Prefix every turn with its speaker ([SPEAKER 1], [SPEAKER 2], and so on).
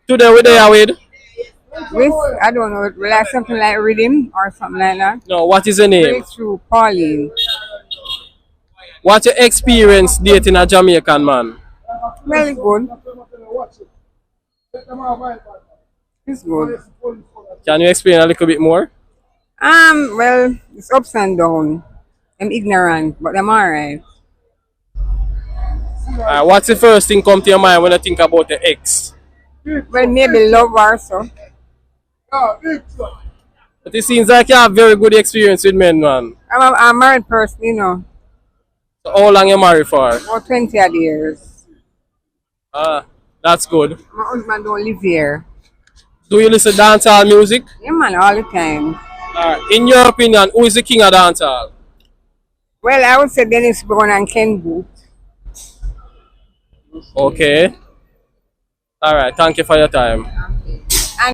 [SPEAKER 1] Today we there with?
[SPEAKER 2] With, I don't know, like something like rhythm or something like that.
[SPEAKER 1] No, what is the name?
[SPEAKER 2] Breakthrough, Pauline.
[SPEAKER 1] What's your experience dating a Jamaican man?
[SPEAKER 2] Very good. It's good.
[SPEAKER 1] Can you explain a little bit more?
[SPEAKER 2] Well, it's ups and downs. I'm ignorant, but I'm alright.
[SPEAKER 1] What's the first thing come to your mind when you think about the ex?
[SPEAKER 2] Well, maybe love also.
[SPEAKER 1] But it seems like you have very good experience with men, man.
[SPEAKER 2] I'm a married person, you know,
[SPEAKER 1] So how long you married for?
[SPEAKER 2] for 20 odd years.
[SPEAKER 1] That's good.
[SPEAKER 2] My husband don't live here.
[SPEAKER 1] Do you listen to dancehall music?
[SPEAKER 2] Yeah, man, all the time.
[SPEAKER 1] In your opinion, who is the king of dancehall?
[SPEAKER 2] Well, I would say Dennis Brown and Ken Boothe.
[SPEAKER 1] Okay. All right. Thank you for your time.